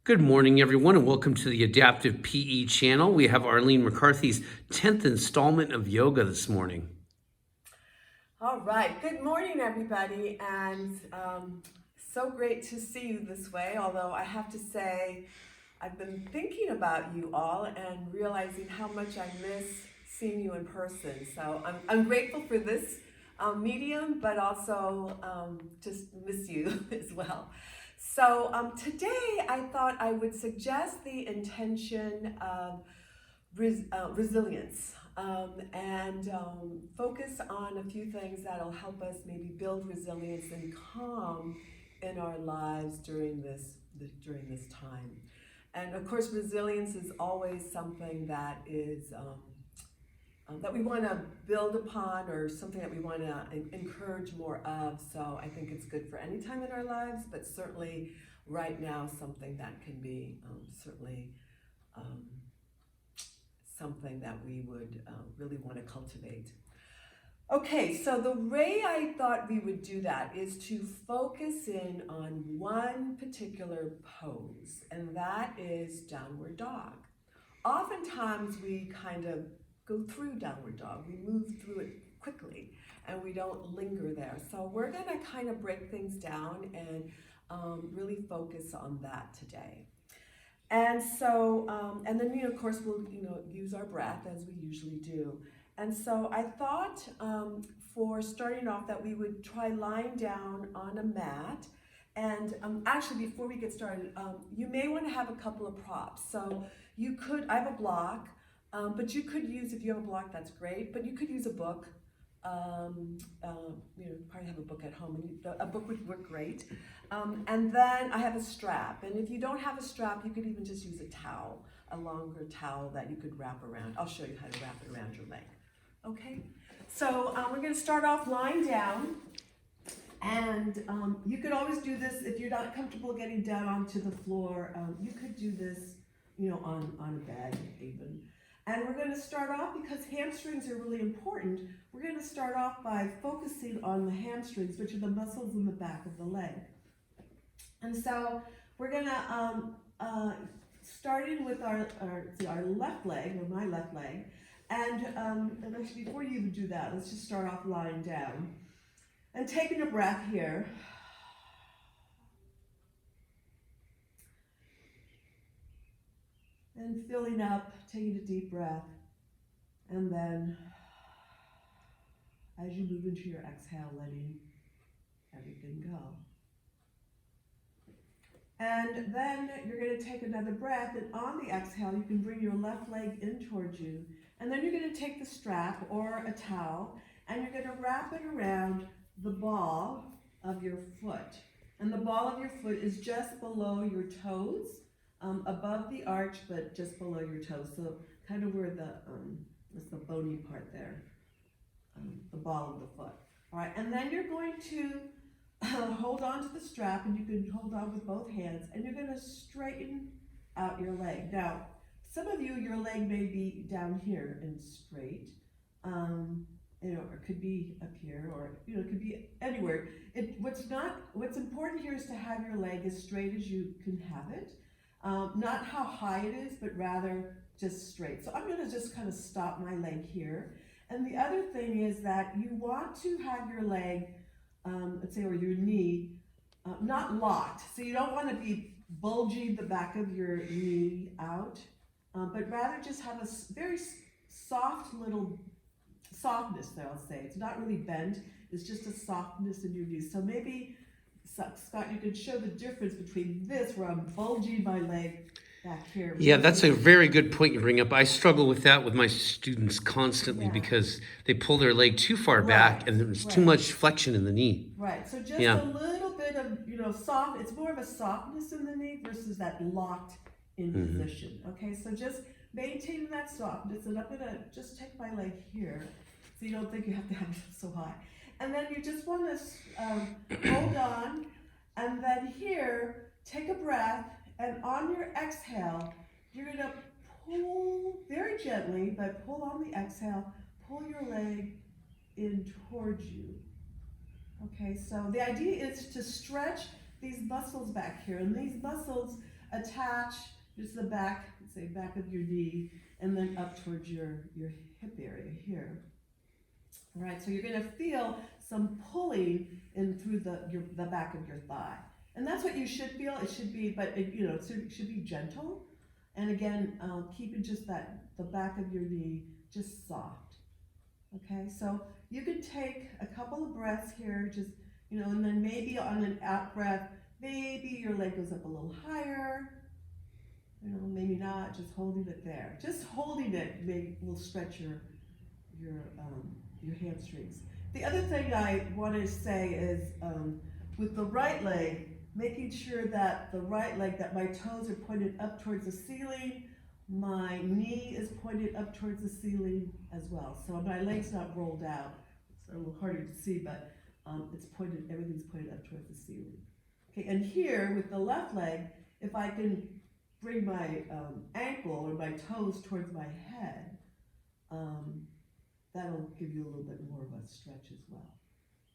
Good morning, everyone, and welcome to the Adaptive PE channel. We have Arlene McCarthy's 10th installment of yoga this morning. All right, good morning, everybody, and so great to see you this way, although I have to say, I've been thinking about you all and realizing how much I miss seeing you in person. So I'm grateful for this medium, but also just miss you as well. So today I thought I would suggest the intention of resilience and focus on a few things that'll help us maybe build resilience and calm in our lives during this time. And of course, resilience is always something that is that we want to build upon, or something that we want to encourage more of. So I think it's good for any time in our lives, but certainly right now, something that can be certainly something that we would really want to cultivate. Okay, so the way I thought we would do that is to focus in on one particular pose, and that is downward dog. Oftentimes we kind of go through downward dog, we move through it quickly, and we don't linger there. So we're going to kind of break things down and really focus on that today. And so, and then, of course, we'll, use our breath as we usually do. And so I thought for starting off that we would try lying down on a mat. And actually, before we get started, you may want to have a couple of props. So you could, I have a block, but you could use, if you have a block, that's great, but you could use a book. Probably have a book at home, and a book would work great. And then I have a strap, and if you don't have a strap, you could even just use a towel, a longer towel that you could wrap around. I'll show you how to wrap it around your leg. Okay, so we're going to start off lying down, and you could always do this if you're not comfortable getting down onto the floor. You could do this, on a bed even. And we're going to start off, because hamstrings are really important, we're going to start off by focusing on the hamstrings, which are the muscles in the back of the leg. And so we're going to, starting with our left leg, or my left leg, and actually before you even do that, let's just start off lying down. And taking a breath here. And filling up, taking a deep breath, and then as you move into your exhale, letting everything go. And then you're going to take another breath, and on the exhale, you can bring your left leg in towards you, and then you're going to take the strap or a towel, and you're going to wrap it around the ball of your foot. And the ball of your foot is just below your toes. Above the arch, but just below your toes. So kind of where it's the bony part there, the ball of the foot. All right, and then you're going to hold on to the strap, and you can hold on with both hands, and you're going to straighten out your leg. Now, some of you, your leg may be down here and straight, or it could be up here, or it could be anywhere. What's important here is to have your leg as straight as you can have it. Not how high it is, but rather just straight. So I'm going to just kind of stop my leg here. And the other thing is that you want to have your leg, let's say, or your knee, not locked. So you don't want to be bulging the back of your knee out, but rather just have a very soft little softness there, I'll say. It's not really bent. It's just a softness in your knee. So maybe, Scott, you could show the difference between this, where I'm bulging my leg back here. Yeah, that's a very good point you bring up. I struggle with that with my students constantly because they pull their leg too far back, and there's too much flexion in the knee. Right, so just a little bit of soft, it's more of a softness in the knee versus that locked in position. Okay, so just maintaining that softness, and I'm going to just take my leg here so you don't think you have to have it so high. And then you just want to hold on, and then here, take a breath, and on your exhale, you're going to pull very gently, but pull on the exhale, pull your leg in towards you. Okay, so the idea is to stretch these muscles back here, and these muscles attach just the back, say back of your knee, and then up towards your hip area here. All right, so you're gonna feel some pulling in through the back of your thigh. And that's what you should feel. It should be, but it, you know, it should be gentle. And again, keeping just the back of your knee just soft. Okay, so you could take a couple of breaths here, just, you know, and then maybe on an out breath, maybe your leg goes up a little higher. You know, maybe not, just holding it there. Just holding it will stretch your hamstrings. The other thing I want to say is with the right leg, making sure that the right leg, that my toes are pointed up towards the ceiling, my knee is pointed up towards the ceiling as well. So my leg's not rolled out. It's a little harder to see, but it's pointed, everything's pointed up towards the ceiling. Okay, and here with the left leg, if I can bring my ankle or my toes towards my head, that'll give you a little bit more of a stretch as well.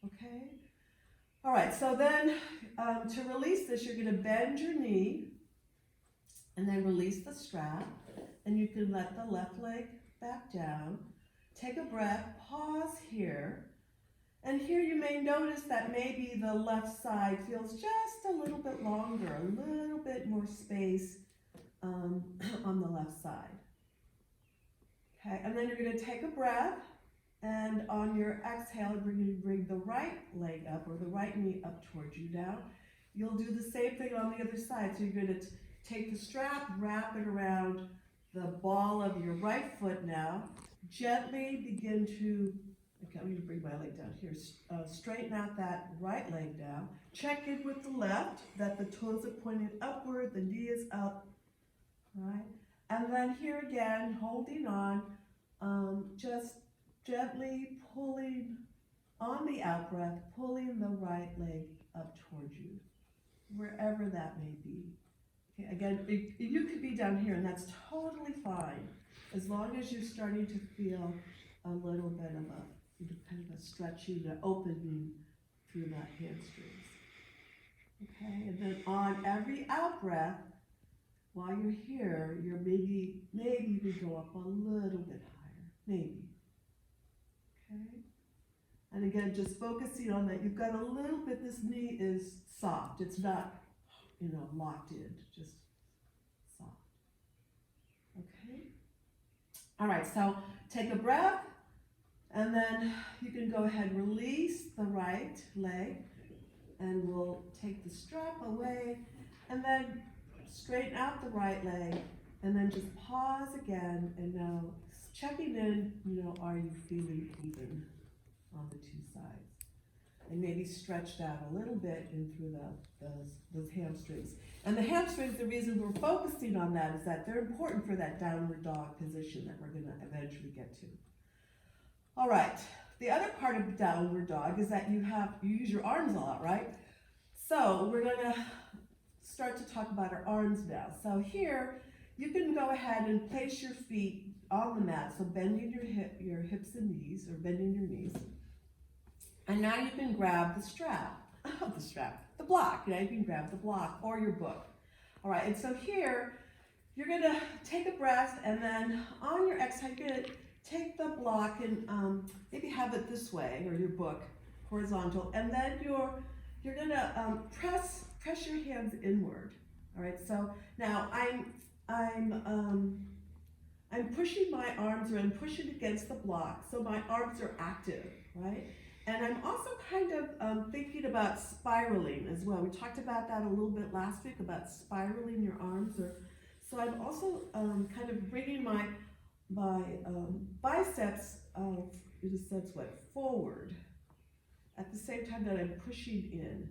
Okay? All right, so then to release this, you're going to bend your knee and then release the strap, and you can let the left leg back down. Take a breath, pause here, and here you may notice that maybe the left side feels just a little bit longer, a little bit more space on the left side. Okay, and then you're going to take a breath, and on your exhale, bring the right leg up, or the right knee up towards you now. You'll do the same thing on the other side. So you're going to take the strap, wrap it around the ball of your right foot now. Gently begin to, okay, I'm going to bring my leg down here. Straighten out that right leg now. Check in with the left, that the toes are pointed upward, the knee is up. All right? And then here again, holding on, just gently pulling on the out breath, pulling the right leg up towards you, wherever that may be. Okay, again, you could be down here, and that's totally fine, as long as you're starting to feel a little bit of kind of a stretching, an opening through that hamstrings. Okay, and then on every out breath, while you're here, you're maybe you could go up a little bit higher, maybe. Okay, and again, just focusing on that. You've got a little bit. This knee is soft. It's not, you know, locked in. Just soft. Okay. All right. So take a breath, and then you can go ahead and release the right leg, and we'll take the strap away, and then straighten out the right leg, and then just pause again, and now checking in, you know, are you feeling even on the two sides? And maybe stretched out a little bit in through those hamstrings. And the hamstrings, the reason we're focusing on that is that they're important for that downward dog position that we're going to eventually get to. All right, the other part of downward dog is that you use your arms a lot, right? So we're going to start to talk about our arms now. So here, you can go ahead and place your feet on the mat, so bending your hips and knees, or bending your knees. And now you can grab the strap, the block. You know, you can grab the block or your book. All right, and so here, you're gonna take a breath, and then on your exhale, you're gonna take the block and maybe have it this way, or your book horizontal, and then you're gonna press your hands inward. All right, so now I'm pushing my arms, or I'm pushing against the block, so my arms are active, right? And I'm also kind of thinking about spiraling as well. We talked about that a little bit last week, about spiraling your arms. So I'm also kind of bringing my biceps, in a sense, forward, at the same time that I'm pushing in.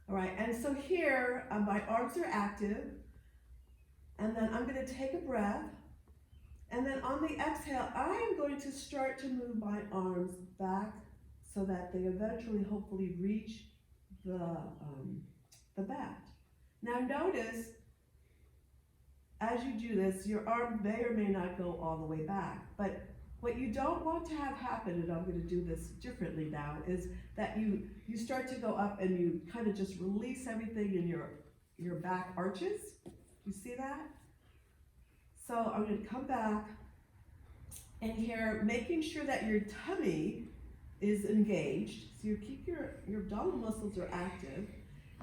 All right, and so here, my arms are active, and then I'm going to take a breath, and then on the exhale, I am going to start to move my arms back so that they eventually, hopefully, reach the mat. Now notice, as you do this, your arm may or may not go all the way back, but what you don't want to have happen, and I'm going to do this differently now, is that you start to go up and you kind of just release everything, and your back arches. You see that? So I'm going to come back and here, making sure that your tummy is engaged. So you keep your abdominal muscles are active.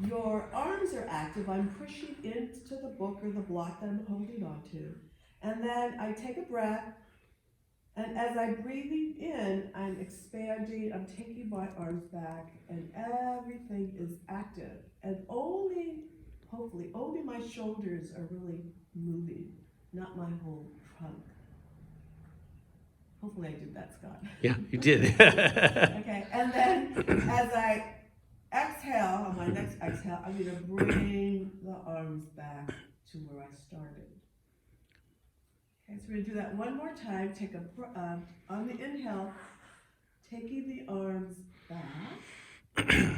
Your arms are active. I'm pushing into the book or the block that I'm holding on to. And then I take a breath. And as I'm breathing in, I'm expanding, I'm taking my arms back, and everything is active. And only, hopefully, only my shoulders are really moving, not my whole trunk. Hopefully I did that, Scott. Yeah, you did. Okay, and then as I exhale, on my next exhale, I'm going to bring the arms back to where I started. Okay, so we're going to do that one more time. Take on the inhale, taking the arms back. Okay,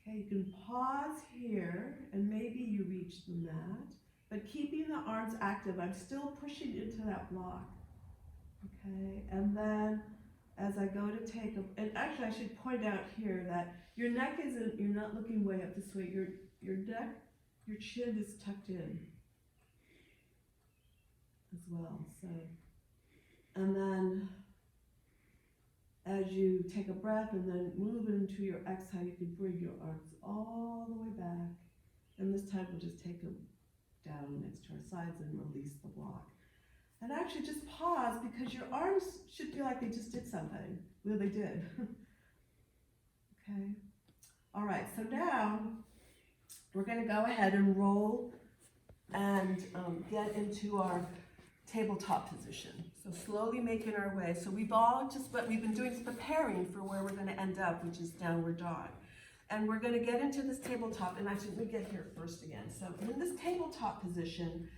you can pause here, and maybe you reach the mat, but keeping the arms active. I'm still pushing into that block. Okay, and then as I go to take and actually I should point out here that your neck isn't, you're not looking way up this way. Your neck, your chin is tucked in as well. So, and then as you take a breath and then move into your exhale, you can bring your arms all the way back. And this time we'll just take them down next to our sides and release the block. And actually just pause, because your arms should feel like they just did something. Well, they did. Okay. All right, so now we're going to go ahead and roll and get into our tabletop position. So slowly making our way. So we've been doing some preparing for where we're going to end up, which is downward dog. And we're going to get into this tabletop, and actually let me get here first again. So in this tabletop position,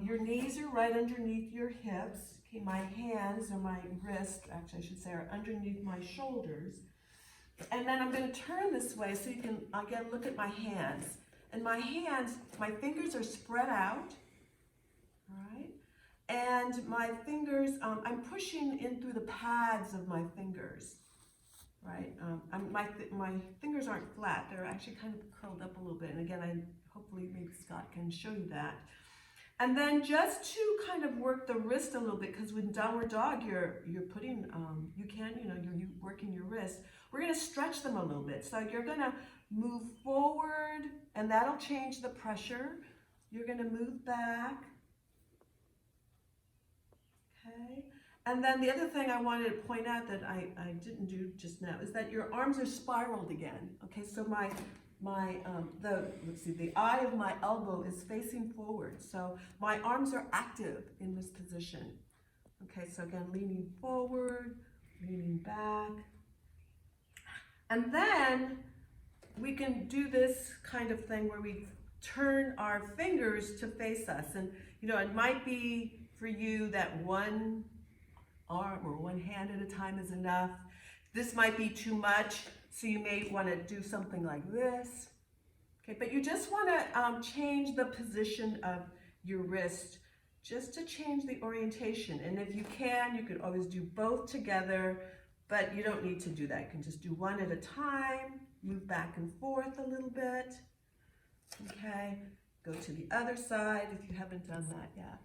your knees are right underneath your hips. Okay, my hands or my wrists, actually I should say, are underneath my shoulders. And then I'm going to turn this way so you can, again, look at my hands. And my hands, my fingers are spread out, all right? And my fingers, I'm pushing in through the pads of my fingers, right? My fingers aren't flat. They're actually kind of curled up a little bit. And again, hopefully maybe Scott can show you that. And then just to kind of work the wrist a little bit, because with downward dog, you're putting, you're working your wrist. We're going to stretch them a little bit. So you're going to move forward, and that'll change the pressure. You're going to move back. Okay. And then the other thing I wanted to point out that I didn't do just now is that your arms are spiraled again. Okay, so the eye of my elbow is facing forward. So my arms are active in this position. Okay, so again, leaning forward, leaning back. And then we can do this kind of thing where we turn our fingers to face us. And, it might be for you that one arm or one hand at a time is enough. This might be too much, so you may want to do something like this. Okay, but you just want to change the position of your wrist just to change the orientation. And if you can, you could always do both together, but you don't need to do that. You can just do one at a time, move back and forth a little bit. Okay, go to the other side if you haven't done that yet.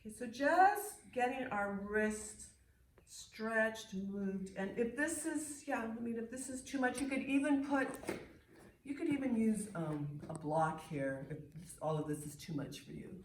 Okay, so just getting our wrists stretched, moved, and if this is, if this is too much, you could even use a block here if all of this is too much for you.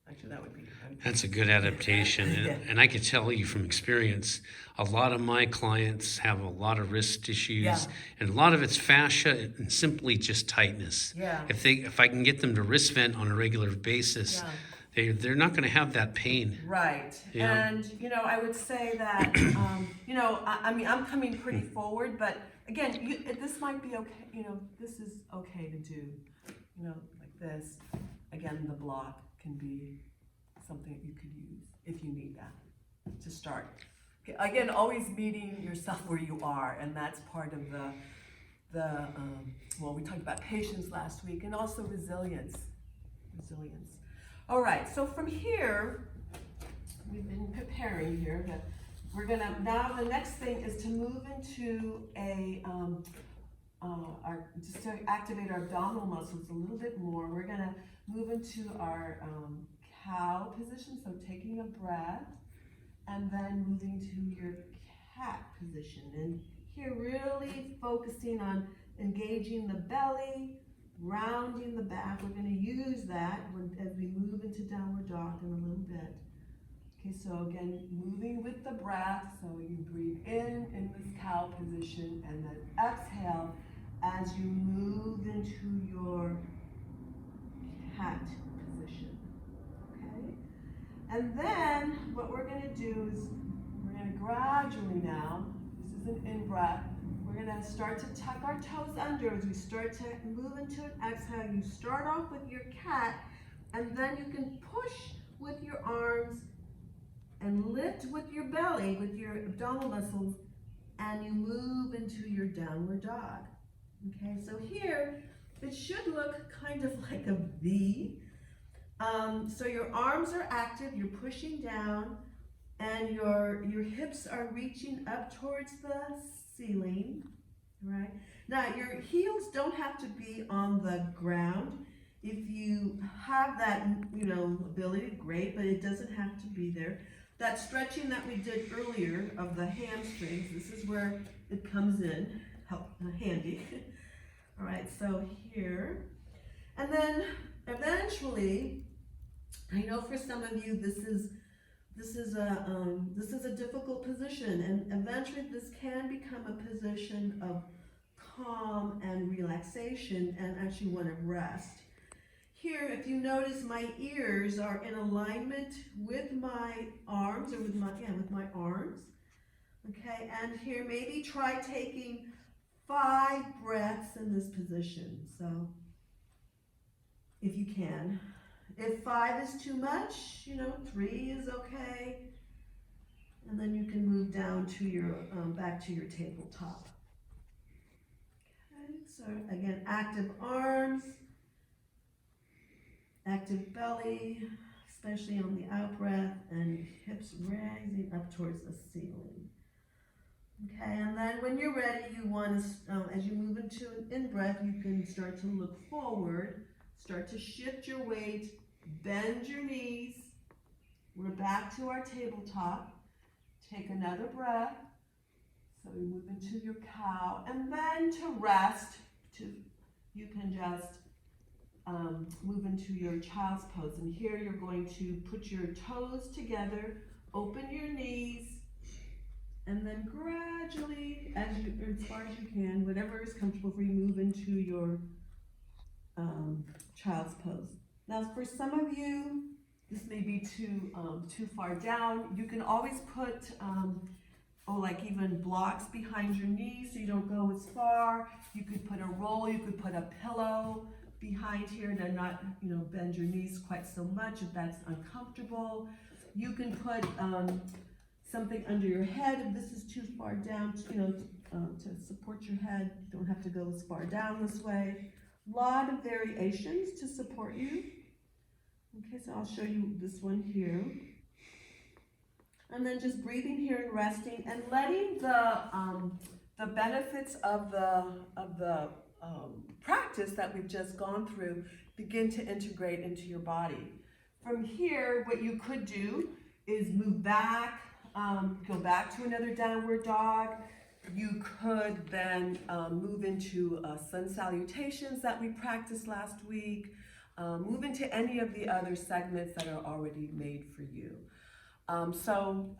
Actually, that would be. That's a good adaptation. Yeah. And I could tell you from experience, a lot of my clients have a lot of wrist issues, Yeah. and a lot of it's fascia and simply just tightness. Yeah. If I can get them to wrist vent on a regular basis, they're not going to have that pain. Right. Yeah. And, I would say that, I'm coming pretty forward, but again, this might be okay. This is okay to do, like this. Again, the block can be something you could use if you need that to start. Okay, again, always meeting yourself where you are, and that's part of we talked about patience last week, and also resilience. All right, so from here, we've been preparing here, but We're gonna, now the next thing is to move into just to activate our abdominal muscles a little bit more. We're gonna move into our cow position, so taking a breath, and then moving to your cat position. And here really focusing on engaging the belly, rounding the back. We're gonna use that as we move into downward dog in a little bit. Okay, so again, moving with the breath, so you breathe in this cow position, and then exhale as you move into your cat position, okay? And then what we're gonna do is, we're gonna gradually now, this is an in-breath, we're gonna start to tuck our toes under as we start to move into an exhale. You start off with your cat, and then you can push with your arms and lift with your belly, with your abdominal muscles, and you move into your downward dog. Okay, so here, it should look kind of like a V. So your arms are active, you're pushing down, and your hips are reaching up towards the ceiling, right? Now, your heels don't have to be on the ground. If you have that, ability, great, but it doesn't have to be there. That stretching that we did earlier of the hamstrings, this is where it comes in, handy. All right, so here. And then eventually, I know for some of you this is a difficult position, and eventually this can become a position of calm and relaxation and actually want to rest. Here, if you notice, my ears are in alignment with my arms, or with my arms. Okay, and here maybe try taking 5 breaths in this position. So, if you can. If 5 is too much, 3 is okay. And then you can move down to your, back to your tabletop. Okay, so again, active arms, active belly, especially on the out breath, and hips rising up towards the ceiling. Okay, and then when you're ready, you want to, as you move into an in-breath, you can start to look forward, start to shift your weight, bend your knees. We're back to our tabletop. Take another breath. So we move into your cow, and then to rest, you can just move into your child's pose. And here you're going to put your toes together, open your knees, and then gradually, as far as you can, whatever is comfortable for you, move into your child's pose. Now, for some of you, this may be too far down. You can always put like even blocks behind your knees so you don't go as far. You could put a roll, you could put a pillow behind here to not, bend your knees quite so much if that's uncomfortable. You can put something under your head if this is too far down, to support your head. You don't have to go as far down this way. A lot of variations to support you. Okay, so I'll show you this one here. And then just breathing here and resting and letting the benefits of the practice that we've just gone through begin to integrate into your body. From here, what you could do is move back, go back to another downward dog. You could then move into sun salutations that we practiced last week. Move into any of the other segments that are already made for you. So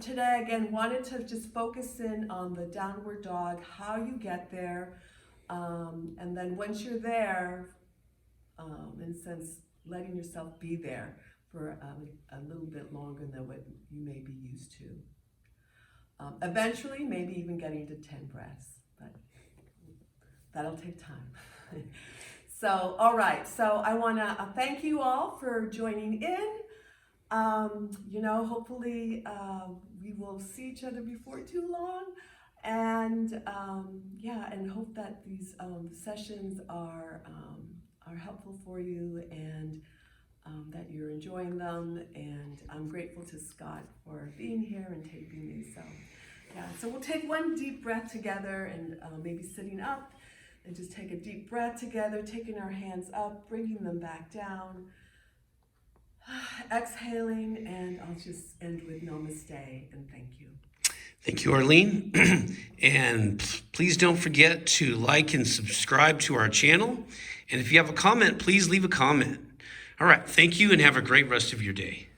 today, again, wanted to just focus in on the downward dog, how you get there, and then once you're there, in a sense, letting yourself be there for a little bit longer than what you may be used to. Eventually, maybe even getting to 10 breaths, but that'll take time. So, all right, so I want to thank you all for joining in. Hopefully we will see each other before too long, and and hope that these sessions are helpful for you, and that you're enjoying them, and I'm grateful to Scott for being here and taping these. So, yeah, so we'll take one deep breath together, and maybe sitting up, and just take a deep breath together, taking our hands up, bringing them back down, exhaling, and I'll just end with namaste and thank you. Thank you, Arlene. And please don't forget to like and subscribe to our channel. And if you have a comment, please leave a comment. All right, thank you and have a great rest of your day.